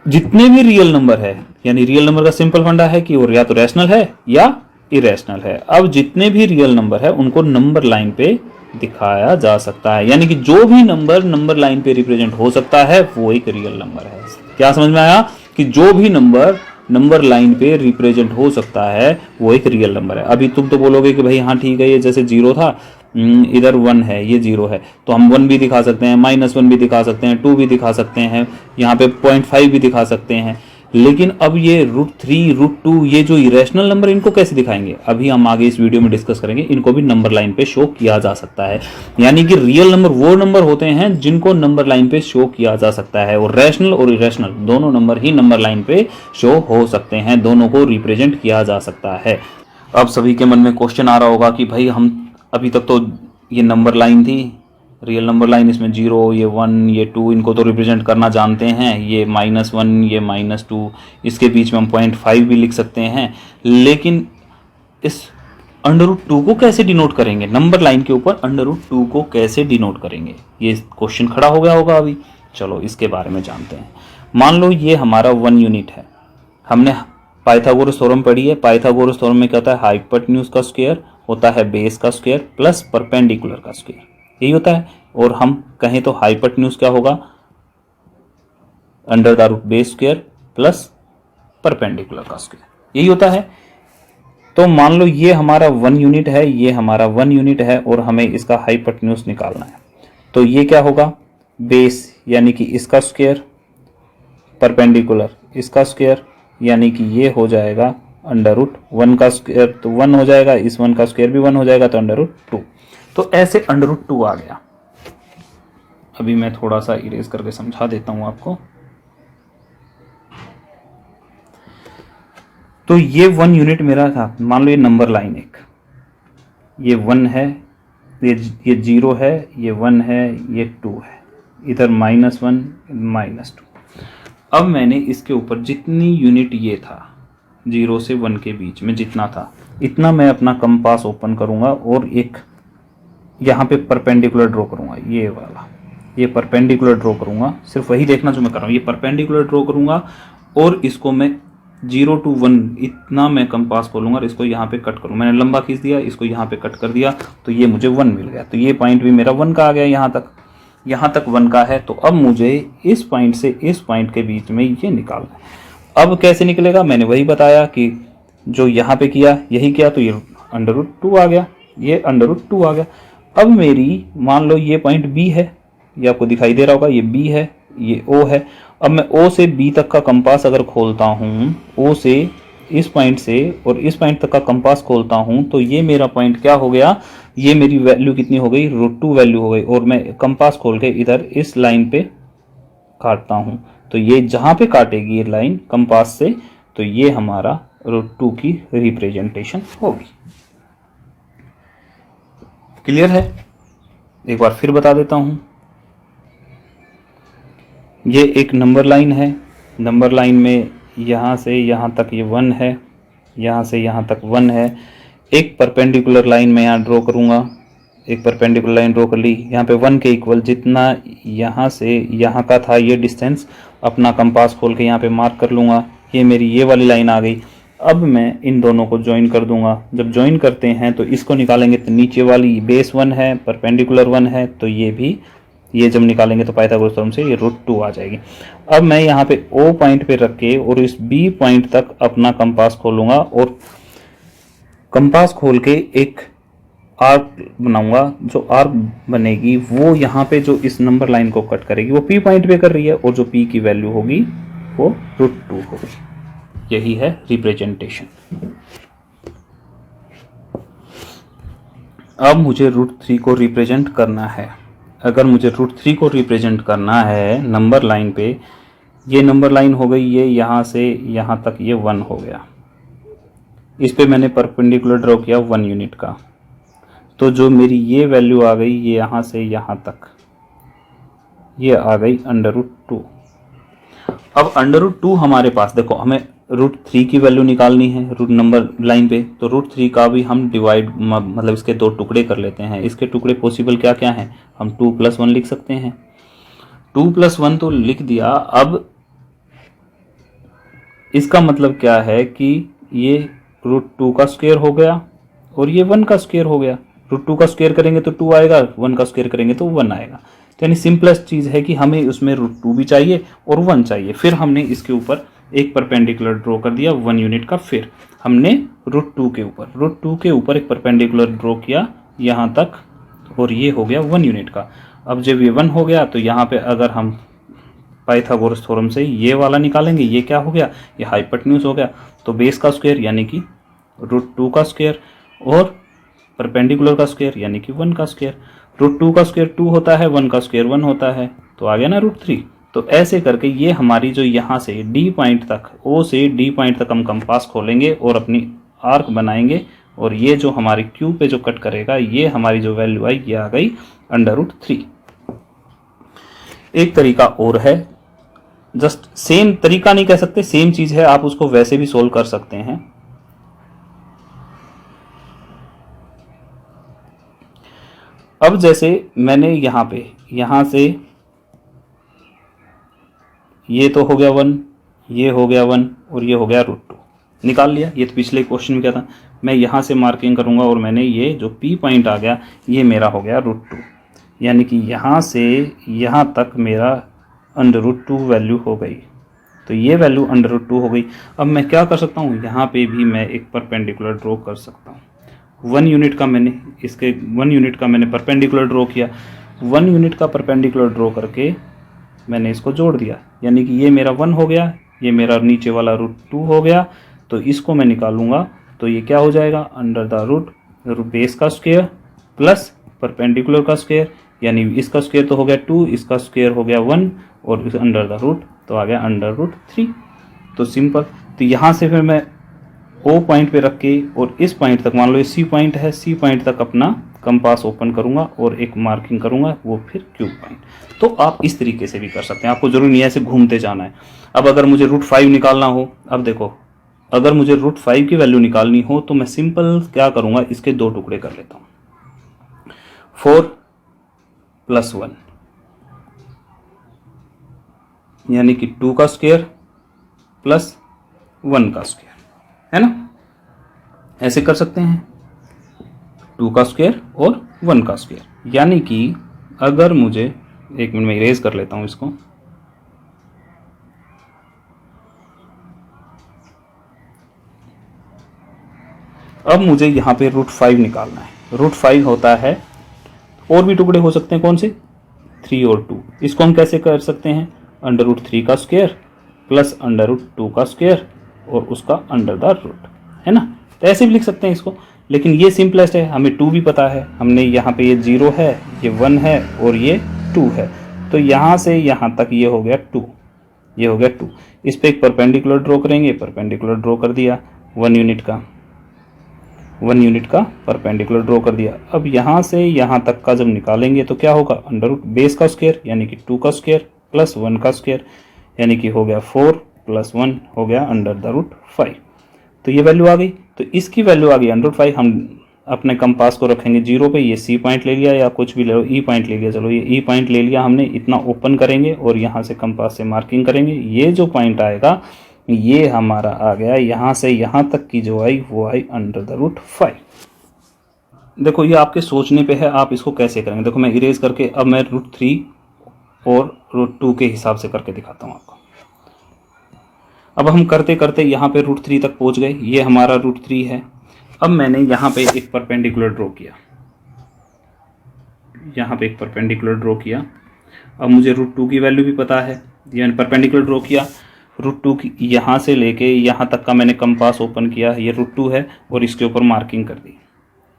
जितने भी रियल नंबर है, यानी रियल नंबर का सिंपल फंडा है कि वो या तो रैशनल है या इरेशनल है। अब जितने भी रियल नंबर है उनको नंबर लाइन पे दिखाया जा सकता है, यानी कि जो भी नंबर लाइन पे रिप्रेजेंट हो सकता है वो एक रियल नंबर है। क्या समझ में आया कि जो भी नंबर लाइन पे रिप्रेजेंट हो सकता है वो एक रियल नंबर है। अभी तुम तो बोलोगे कि भाई हाँ ठीक है, ये जैसे 0 था, इधर 1 है, ये 0 है, तो हम 1 भी दिखा सकते हैं, -1 भी दिखा सकते हैं, 2 भी दिखा सकते हैं, यहाँ पे 0.5 भी दिखा सकते हैं। लेकिन अब ये √3, √2 ये जो इरेशनल नंबर, इनको कैसे दिखाएंगे, अभी हम आगे इस वीडियो में डिस्कस करेंगे। इनको भी नंबर लाइन पे शो किया जा सकता है। यानी कि रियल नंबर वो नंबर होते हैं जिनको नंबर लाइन पे शो किया जा सकता है, और रैशनल और इरेशनल दोनों नंबर ही नंबर लाइन पे शो हो सकते हैं, दोनों को रिप्रेजेंट किया जा सकता है। अब सभी के मन में क्वेश्चन आ रहा होगा कि भाई हम अभी तक तो ये नंबर लाइन थी, रियल नंबर लाइन, इसमें 0, ये 1, ये 2, इनको तो रिप्रेजेंट करना जानते हैं, ये -1, ये -2, इसके बीच में हम 0.5 भी लिख सकते हैं। लेकिन इस √2 को कैसे डिनोट करेंगे, नंबर लाइन के ऊपर √2 को कैसे डिनोट करेंगे, ये क्वेश्चन खड़ा हो गया होगा अभी। चलो इसके बारे में जानते हैं। मान लो ये हमारा 1 यूनिट है, हमने पाइथागोरस थ्योरम पढ़ी है। पाइथागोरस थ्योरम में क्या होता है, हाइपोटेन्यूज का स्क्वायर होता है बेस का स्क्वायर प्लस परपेंडिकुलर का स्क्वायर, यही होता है। और हम कहें तो हाइपोटेन्यूज क्या होगा, √√ बेस स्क्वायर प्लस परपेंडिकुलर का स्क्वायर, यही होता है। तो मान लो ये हमारा 1 यूनिट है, ये हमारा 1 यूनिट है और हमें इसका हाइपोटेन्यूज निकालना है। तो ये क्या होगा, बेस यानी कि इसका स्क्वायर, परपेंडिकुलर इसका स्क्वायर, यानी कि ये हो जाएगा √1 का स्क्वायर, तो 1 हो जाएगा, इस 1 का स्क्वायर भी 1 हो जाएगा, तो √2। तो ऐसे √2 आ गया। अभी मैं थोड़ा सा इरेज करके समझा देता हूँ आपको। तो ये 1 यूनिट मेरा था, मान लो ये नंबर लाइन एक, ये 1 है, ये 0 है, ये 1 है, ये 2 है, इधर -1 -2। अब मैंने इसके ऊपर जितनी यूनिट ये था 0 से 1 के बीच में जितना था, इतना मैं अपना कंपास ओपन करूंगा और एक यहाँ पे परपेंडिकुलर ड्रॉ करूंगा, ये वाला, ये परपेंडिकुलर ड्रॉ करूंगा। सिर्फ वही देखना जो मैं कर रहा हूँ, ये परपेंडिकुलर ड्रॉ करूंगा और इसको मैं 0 to 1 इतना मैं कंपास खोलूंगा और इसको यहाँ पे कट करूँ। मैंने लंबा खींच दिया, इसको यहाँ पे कट कर दिया, तो ये मुझे 1 मिल गया। तो ये पॉइंट भी मेरा 1 का आ गया, यहाँ तक 1 का है। तो अब मुझे इस पॉइंट से इस पॉइंट के बीच में ये निकालना है। अब कैसे निकलेगा, मैंने वही बताया कि जो यहाँ पे किया यही किया, तो ये √2 आ गया, ये √2 आ गया। अब मेरी मान लो ये पॉइंट बी है, ये आपको दिखाई दे रहा होगा, ये बी है, ये ओ है। अब मैं ओ से बी तक का कंपास अगर खोलता हूँ, ओ से इस पॉइंट से और इस पॉइंट तक का कंपास खोलता हूँ, तो ये मेरा पॉइंट क्या हो गया, ये मेरी वैल्यू कितनी हो गई, √2 वैल्यू हो गई। और मैं कंपास खोल के इधर इस लाइन पे काटता हूँ, तो ये जहाँ पे काटेगी ये लाइन कंपास से, तो ये हमारा √2 की रिप्रेजेंटेशन होगी। क्लियर है? एक बार फिर बता देता हूँ। ये एक नंबर लाइन है, नंबर लाइन में यहाँ से यहाँ तक ये 1 है, यहाँ से यहाँ तक 1 है। एक परपेंडिकुलर लाइन में यहाँ ड्रॉ करूँगा, एक परपेंडिकुलर लाइन ड्रॉ कर ली, यहाँ पे 1 के इक्वल जितना यहाँ से यहाँ का था ये डिस्टेंस, अपना कंपास खोल के यहाँ पे मार्क कर लूँगा। ये मेरी ये वाली लाइन आ गई। अब मैं इन दोनों को ज्वाइन कर दूंगा। जब ज्वाइन करते हैं तो इसको निकालेंगे, तो नीचे वाली बेस 1 है, परपेंडिकुलर 1 है, तो ये भी, ये जब निकालेंगे तो पाइथागोरस थ्योरम से ये √2 आ जाएगी। अब मैं यहाँ पे O पॉइंट पे रख के और इस B पॉइंट तक अपना कंपास खोलूंगा और कंपास खोल के एक आर्क बनाऊंगा। जो आर्क बनेगी वो यहाँ पे जो इस नंबर लाइन को कट करेगी, वो P पॉइंट पे कर रही है, और जो P की वैल्यू होगी वो √2 होगी। यही है रिप्रेजेंटेशन। अब मुझे √3 को रिप्रेजेंट करना है। अगर मुझे √3 को रिप्रेजेंट करना है नंबर लाइन पे, ये नंबर लाइन हो गई, ये यहाँ से यहाँ तक ये 1 हो गया, इस पे मैंने परपेंडिकुलर ड्रॉ किया 1 यूनिट का, तो जो मेरी ये वैल्यू आ गई, ये यहाँ से यहाँ तक ये आ गई √2। अब √2 हमारे पास, देखो हमें √3 की वैल्यू निकालनी है रूट नंबर लाइन पे, तो √3 का भी हम डिवाइड, मतलब इसके 2 टुकड़े कर लेते हैं। इसके टुकड़े पॉसिबल क्या क्या हैं, हम 2 + 1 लिख सकते हैं। 2 + 1 तो लिख दिया। अब इसका मतलब क्या है कि ये √2 का स्क्वायर हो गया और ये 1 का स्क्वायर हो गया। √2 का स्क्वायर करेंगे तो 2 आएगा, 1 का स्क्वायर करेंगे तो 1 आएगा। तो यानी सिंपलेस्ट चीज़ है कि हमें उसमें √2 भी चाहिए और 1 चाहिए। फिर हमने इसके ऊपर एक परपेंडिकुलर ड्रॉ कर दिया 1 यूनिट का, फिर हमने √2 के ऊपर एक परपेंडिकुलर ड्रॉ किया यहाँ तक, और ये हो गया 1 यूनिट का। अब जब ये 1 हो गया तो यहाँ पे अगर हम पाइथागोरस थ्योरम से ये वाला निकालेंगे, ये क्या हो गया, ये हाइपोटेन्यूज हो गया। तो बेस का स्क्वायर यानी कि √2 का स्क्वायर और परपेंडिकुलर का स्क्वायर यानी कि 1 का स्क्वायर। √2 का स्क्वायर 2 होता है, 1 का स्क्वायर 1 होता है, तो आ गया ना √3। तो ऐसे करके ये हमारी जो यहाँ से D पॉइंट तक, O से D पॉइंट तक हम कंपास खोलेंगे और अपनी आर्क बनाएंगे, और ये जो हमारी Q पे जो कट करेगा, ये हमारी जो वैल्यू आई ये आ गई √3। एक तरीका और है, जस्ट सेम तरीका नहीं कह सकते, सेम चीज है, आप उसको वैसे भी सोल्व कर सकते हैं। अब जैसे मैंने यहाँ पे, यहाँ से ये तो हो गया 1, ये हो गया 1 और ये हो गया √2, निकाल लिया। ये तो पिछले क्वेश्चन में क्या था, मैं यहाँ से मार्किंग करूँगा और मैंने ये जो P पॉइंट आ गया ये मेरा हो गया √2, यानी कि यहाँ से यहाँ तक मेरा √2 वैल्यू हो गई। तो ये वैल्यू √2 हो गई। अब मैं क्या कर सकता हूँ, यहाँ पे भी मैं एक परपेंडिकुलर ड्रॉ कर सकता हूँ। 1 यूनिट का मैंने इसके 1 यूनिट का मैंने परपेंडिकुलर ड्रॉ किया, 1 यूनिट का परपेंडिकुलर ड्रॉ करके मैंने इसको जोड़ दिया, यानी कि ये मेरा 1 हो गया, ये मेरा नीचे वाला √2 हो गया। तो इसको मैं निकालूंगा तो ये क्या हो जाएगा, अंडर द रूट बेस का स्क्वायर प्लस परपेंडिकुलर का स्क्वायर, यानी इसका स्क्वायर तो हो गया 2, इसका स्क्वायर हो गया 1 और अंडर द रूट तो आ गया अंडर रूट 3। तो सिंपल। तो यहाँ से फिर मैं ओ पॉइंट पे रख के और इस पॉइंट तक, मान लो ये सी पॉइंट है, सी पॉइंट तक अपना कंपास ओपन करूंगा और एक मार्किंग करूंगा, वो फिर क्यू पॉइंट। तो आप इस तरीके से भी कर सकते हैं, आपको जरूरी नहीं है ऐसे घूमते जाना है। अब अगर मुझे रूट 5 निकालना हो, अब देखो अगर मुझे रूट 5 की वैल्यू निकालनी हो तो मैं सिंपल क्या करूंगा, इसके 2 टुकड़े कर लेता हूं। 4 + 1 यानी कि 2 का स्क्वायर प्लस 1 का स्क्वायर, है ना। ऐसे कर सकते हैं 2 का स्क्वायर और 1 का स्क्वायर। यानी कि अगर मुझे, एक मिनट में इरेज कर लेता हूं इसको, अब मुझे यहां पे रूट 5 निकालना है। रूट 5 होता है, और भी टुकड़े हो सकते हैं, कौन से, 3 और 2। इसको हम कैसे कर सकते हैं, अंडर रूट 3 का स्क्वायर प्लस अंडर रूट 2 का स्क्वायर और उसका अंडर द रूट, है ना। तो ऐसे भी लिख सकते हैं इसको, लेकिन ये सिंपलेस्ट है। हमें 2 भी पता है, हमने यहाँ पे ये 0 है, ये 1 है और ये 2 है। तो यहाँ से यहाँ तक ये हो गया 2, ये हो गया 2। इस पे एक परपेंडिकुलर ड्रॉ करेंगे, परपेंडिकुलर ड्रॉ कर दिया, 1 यूनिट का परपेंडिकुलर ड्रॉ कर दिया। अब यहाँ से यहाँ तक का जब निकालेंगे तो क्या होगा, अंडर रूट बेस का स्क्वायर यानी कि 2 का स्क्वायर प्लस 1 का स्क्वायर यानी कि हो गया 4 + 1 हो गया अंडर द रूट 5। तो ये वैल्यू आ गई। तो इसकी वैल्यू आ गई अंडर रूट 5। हम अपने कंपास को रखेंगे 0 पे, ये सी पॉइंट ले लिया या कुछ भी ले लो, ई पॉइंट ले लिया, चलो ये ई पॉइंट ले लिया हमने, इतना ओपन करेंगे और यहाँ से कंपास से मार्किंग करेंगे। ये जो पॉइंट आएगा ये हमारा आ गया, यहाँ से यहाँ तक की जो आई वो आई अंडर द रूट 5। देखो ये आपके सोचने पे है आप इसको कैसे करेंगे। देखो मैं इरेज करके अब मैं रूट 3 और रूट 2 के हिसाब से करके दिखाता हूँ आपको। अब हम करते करते यहाँ पे रूट 3 तक पहुँच गए, ये हमारा रूट 3 है। अब मैंने यहाँ पे एक परपेंडिकुलर ड्रॉ किया, यहाँ पे एक परपेंडिकुलर ड्रॉ किया। अब मुझे रूट 2 की वैल्यू भी पता है, यानी परपेंडिकुलर ड्रॉ किया, रूट 2 की यहाँ से लेके यहाँ तक का मैंने कंपास ओपन किया, ये रूट 2 है और इसके ऊपर मार्किंग कर दी।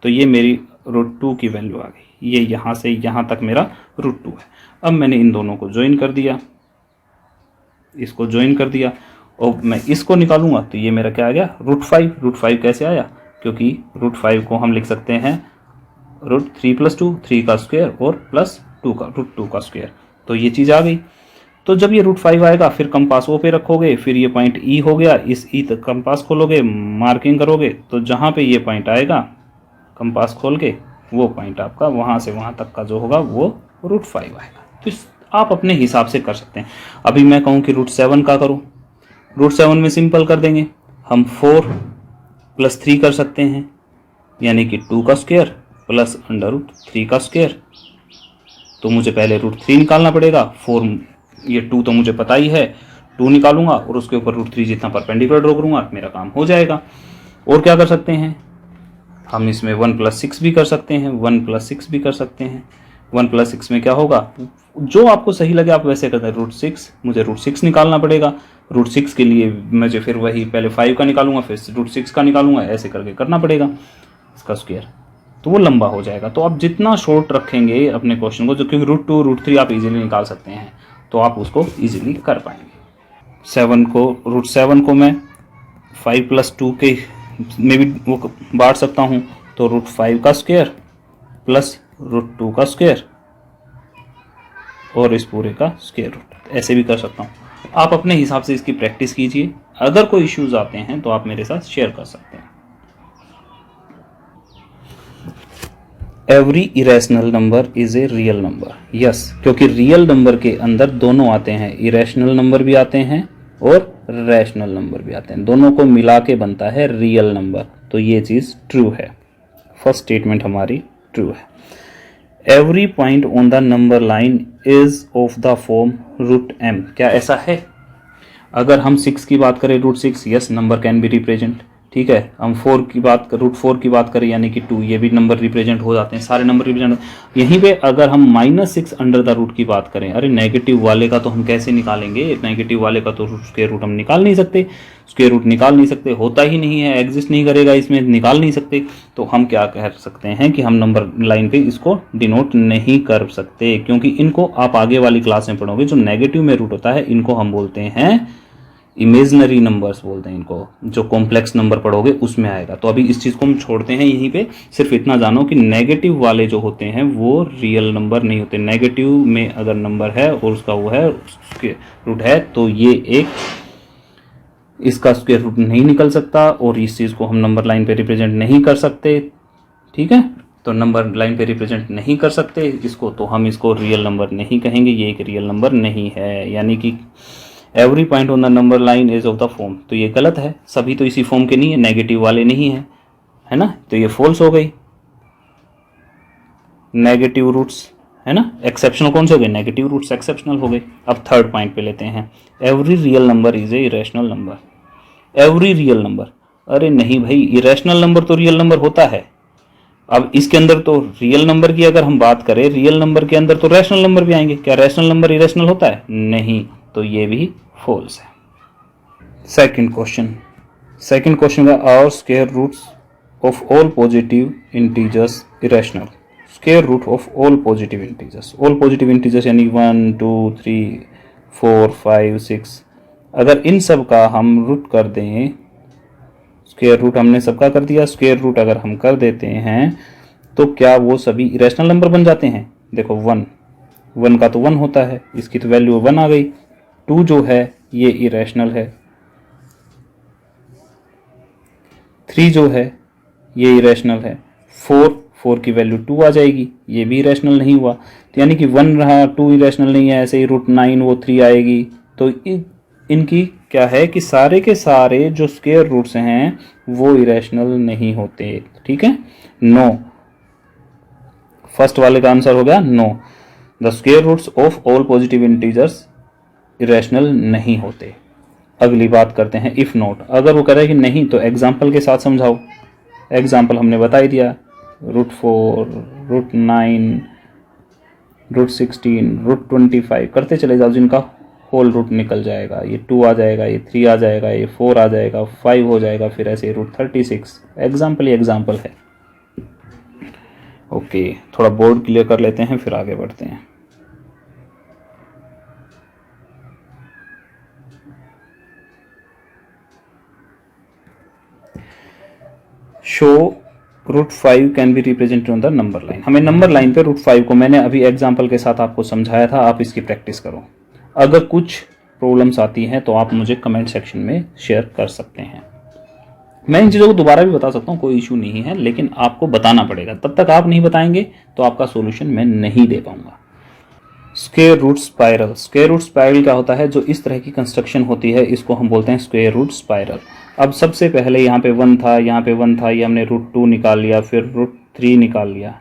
तो ये मेरी रूट 2 की वैल्यू आ गई, ये यहाँ से यहाँ तक मेरा रूट 2 है। अब मैंने इन दोनों को ज्वाइन कर दिया, इसको ज्वाइन कर दिया और मैं इसको निकालूंगा तो ये मेरा क्या आ गया, रूट 5। रूट 5 कैसे आया, क्योंकि रूट 5 को हम लिख सकते हैं रूट 3 + 2, 3 का स्क्वायर और प्लस 2 का रूट 2 का स्क्वायर। तो ये चीज़ आ गई। तो जब ये रूट 5 आएगा फिर कंपास ओ पे रखोगे, फिर ये पॉइंट ई हो गया, इस ई तक कंपास खोलोगे, मार्किंग करोगे, तो जहाँ पे ये पॉइंट आएगा कंपास खोल के वो पॉइंट आपका वहाँ से वहाँ तक का जो होगा वो रूट 5 आएगा। तो आप अपने हिसाब से कर सकते हैं। अभी मैं कहूँ कि रूट 7 का करूँ, रूट 7 में सिंपल कर देंगे हम, 4 + 3 कर सकते हैं यानी कि 2 का स्क्वायर प्लस अंडर रूट 3 का स्क्वायर। तो मुझे पहले रूट 3 निकालना पड़ेगा, 4 ये 2 तो मुझे पता ही है, 2 निकालूंगा और उसके ऊपर रूट 3 जितना परपेंडिकुलर ड्रॉ करूंगा, मेरा काम हो जाएगा। और क्या कर सकते हैं हम, इसमें 1 + 6 भी कर सकते हैं, 1 + 6 भी कर सकते हैं। 1 + 6 में क्या होगा, जो आपको सही लगे आप वैसे करते हैं। रूट 6 मुझे रूट 6 निकालना पड़ेगा, रूट 6 के लिए मुझे फिर वही पहले 5 का निकालूंगा फिर रूट 6 का निकालूंगा, ऐसे करके करना पड़ेगा इसका स्क्वायर, तो वो लंबा हो जाएगा। तो आप जितना शॉर्ट रखेंगे अपने क्वेश्चन को, जो क्योंकि रूट 2 रूट 3 आप इजीली निकाल सकते हैं, तो आप उसको इजीली कर पाएंगे। 7 को रूट 7 को मैं 5 + 2 के में भी वो बांट सकता हूँ, तो रूट 5 का स्क्वायर प्लस रूट 2 का स्क्वायर और इस पूरे का स्क्वायर रूट, ऐसे भी कर सकता हूँ। आप अपने हिसाब से इसकी प्रैक्टिस कीजिए। अगर कोई इश्यूज आते हैं तो आप मेरे साथ शेयर कर सकते हैं। Every irrational number is a real number, yes, क्योंकि रियल नंबर के अंदर दोनों आते हैं, इरेशनल नंबर भी आते हैं और रैशनल नंबर भी आते हैं, दोनों को मिला के बनता है रियल नंबर। तो ये चीज़ ट्रू है, फर्स्ट स्टेटमेंट हमारी ट्रू है। Every point on the number line is of the form root m, क्या ऐसा है? अगर हम 6 की बात करें, root 6, yes, number can be represent. ठीक है। हम √4 की बात करें यानी कि 2, ये भी नंबर रिप्रेजेंट हो जाते हैं, सारे नंबर रिप्रेजेंट। यहीं पे अगर हम -6 अंडर द रूट की बात करें, अरे नेगेटिव वाले का तो हम कैसे निकालेंगे, नेगेटिव वाले का तो स्क्वायर रूट हम निकाल नहीं सकते, स्क्वायर रूट निकाल नहीं सकते, होता ही नहीं है, एग्जिस्ट नहीं करेगा, इसमें निकाल नहीं सकते। तो हम क्या कह सकते हैं कि हम नंबर लाइन पे इसको डिनोट नहीं कर सकते, क्योंकि इनको आप आगे वाली क्लास में पढ़ोगे। जो नेगेटिव में रूट होता है इनको हम बोलते हैं इमेजनरी नंबर्स बोलते हैं इनको, जो कॉम्प्लेक्स नंबर पढ़ोगे उसमें आएगा। तो अभी इस चीज़ को हम छोड़ते हैं यहीं पे, सिर्फ इतना जानो कि नेगेटिव वाले जो होते हैं वो रियल नंबर नहीं होते। नेगेटिव में अगर नंबर है और उसका वो है उसके रूट है तो ये एक इसका स्क्वायर रूट नहीं निकल सकता, और इस चीज़ को हम नंबर लाइन पे रिप्रेजेंट नहीं कर सकते, ठीक है। तो नंबर लाइन पे रिप्रेजेंट नहीं कर सकते इसको, तो हम इसको रियल नंबर नहीं कहेंगे, ये एक रियल नंबर नहीं है। यानी कि every point on the number line is of the form, तो ये गलत है, सभी तो इसी फॉर्म के नहीं है, नेगेटिव वाले नहीं है ना, तो ये फॉल्स हो गई। नेगेटिव रूट्स है ना, एक्सेप्शनल कौन से हो गए, नेगेटिव रूट्स एक्सेप्शनल हो गए। अब थर्ड पॉइंट पे लेते हैं, every real number is A irrational number. Every real number, अरे नहीं भाई, इरेशनल नंबर तो रियल नंबर होता है। अब इसके अंदर तो रियल नंबर की अगर हम बात करें, रियल नंबर के अंदर तो रैशनल नंबर भी आएंगे, क्या रैशनल नंबर इरेशनल होता है, नहीं, तो ये भी फॉल्स है। सेकंड क्वेश्चन का, are square roots of all positive integers irrational. Square root of all positive integers यानी 1 2 3 4 5 6, अगर इन सब का हम रूट कर दें, स्क्वायर रूट हमने सबका कर दिया, स्क्वायर रूट अगर हम कर देते हैं तो क्या वो सभी इरेशनल नंबर बन जाते हैं। देखो 1 का तो 1 होता है, इसकी तो वैल्यू 1 आ गई। 2 जो है ये इरेशनल है, 3 जो है ये इरेशनल है, 4 की वैल्यू 2 आ जाएगी, ये भी इरेशनल नहीं हुआ। तो यानी कि 1 रहा, 2 इरेशनल नहीं है, ऐसे ही √9 वो 3 आएगी। तो इनकी क्या है कि सारे के सारे जो स्क्वायर रूट्स हैं वो इरेशनल नहीं होते, ठीक है। नो, फर्स्ट वाले का आंसर हो गया no, the square roots of all positive integers irrational नहीं होते। अगली बात करते हैं इफ नॉट, अगर वो करे कि नहीं तो एग्जाम्पल के साथ समझाओ। एग्जाम्पल हमने बता ही दिया, √4 √9 √16 √25 करते चले जाओ, जिनका होल रूट निकल जाएगा। ये 2 आ जाएगा, ये 3 आ जाएगा, ये 4 आ जाएगा, 5 हो जाएगा, फिर ऐसे √36। एग्जाम्पल ही एग्जाम्पल है। ओके, थोड़ा बोर्ड क्लियर कर लेते हैं फिर आगे बढ़ते हैं। Show √5 can be represented on the number line. हमें नंबर लाइन पे √5 को मैंने अभी एग्जाम्पल के साथ आपको समझाया था, आप इसकी प्रैक्टिस करो। अगर कुछ प्रॉब्लम्स आती हैं तो आप मुझे कमेंट सेक्शन में शेयर कर सकते हैं। मैं इन चीज़ों को दोबारा भी बता सकता हूँ, कोई इशू नहीं है, लेकिन आपको बताना पड़ेगा। तब तक आप नहीं बताएंगे तो आपका सॉल्यूशन मैं नहीं दे पाऊंगा। Square root spiral, square root spiral क्या होता है, जो इस तरह की कंस्ट्रक्शन होती है इसको हम बोलते हैं स्क्वायर रूट स्पाइरल। अब सबसे पहले यहाँ पे 1 था, यहाँ पे 1 था, ये हमने √2 निकाल लिया, फिर √3 निकाल लिया,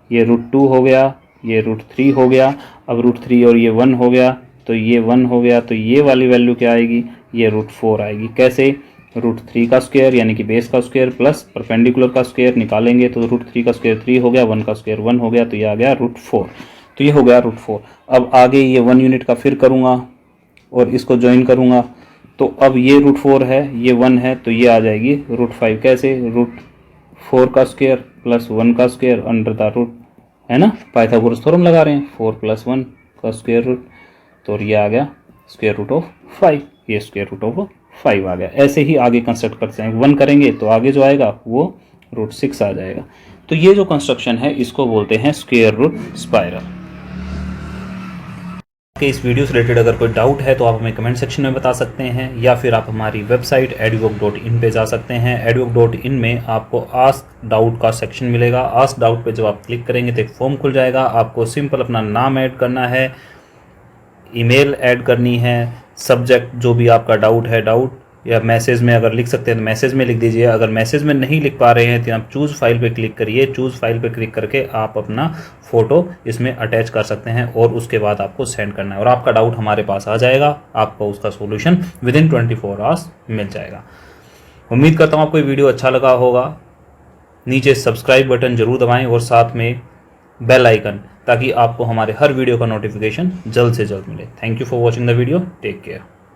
ये √2 हो गया, ये √3 हो गया। अब √3 और ये 1 हो गया, तो ये 1 हो गया, तो ये वाली वैल्यू क्या आएगी, ये √4 आएगी। कैसे, √3 का स्क्वायर यानी कि बेस का स्क्वायर प्लस परपेंडिकुलर का स्क्वायर निकालेंगे तो √3 का स्क्वायर 3 हो गया, 1 का स्क्वायर 1 हो गया, तो ये आ गया √4। तो ये हो गया √4। अब आगे ये 1 यूनिट का फिर करूँगा और इसको ज्वाइन करूँगा, तो अब ये √4 है, ये 1 है, तो ये आ जाएगी √5। कैसे, √4 का स्क्वायर प्लस 1 का स्क्वायर अंडर द रूट, है ना, पाइथागोरस थ्योरम लगा रहे हैं, 4 + 1 का स्क्वायर रूट, तो ये आ गया स्क्वायर रूट ऑफ 5, ये स्क्वायर रूट ऑफ 5 आ गया। ऐसे ही आगे कंस्ट्रक्ट करते हैं, 1 करेंगे तो आगे जो आएगा वो √6 आ जाएगा। तो ये जो कंस्ट्रक्शन है इसको बोलते हैं स्क्वायर रूट स्पाइरल। कि इस वीडियो से रिलेटेड अगर कोई डाउट है तो आप हमें कमेंट सेक्शन में बता सकते हैं, या फिर आप हमारी वेबसाइट eduvoc.in पे जा सकते हैं। eduvoc.in में आपको आस्क डाउट का सेक्शन मिलेगा। आस्क डाउट पे जब आप क्लिक करेंगे तो एक फॉर्म खुल जाएगा। आपको सिंपल अपना नाम ऐड करना है, ईमेल ऐड करनी है, सब्जेक्ट जो भी आपका डाउट है, डाउट या मैसेज में अगर लिख सकते हैं तो मैसेज में लिख दीजिए। अगर मैसेज में नहीं लिख पा रहे हैं तो आप चूज़ फाइल पे क्लिक करिए। चूज़ फाइल पे क्लिक करके आप अपना फ़ोटो इसमें अटैच कर सकते हैं और उसके बाद आपको सेंड करना है और आपका डाउट हमारे पास आ जाएगा। आपको उसका सॉल्यूशन विदिन 24 आवर्स मिल जाएगा। उम्मीद करता हूँ आपको ये वीडियो अच्छा लगा होगा। नीचे सब्सक्राइब बटन जरूर दबाएं और साथ में बेल आइकन, ताकि आपको हमारे हर वीडियो का नोटिफिकेशन जल्द से जल्द मिले। Thank you for watching the video. Take care.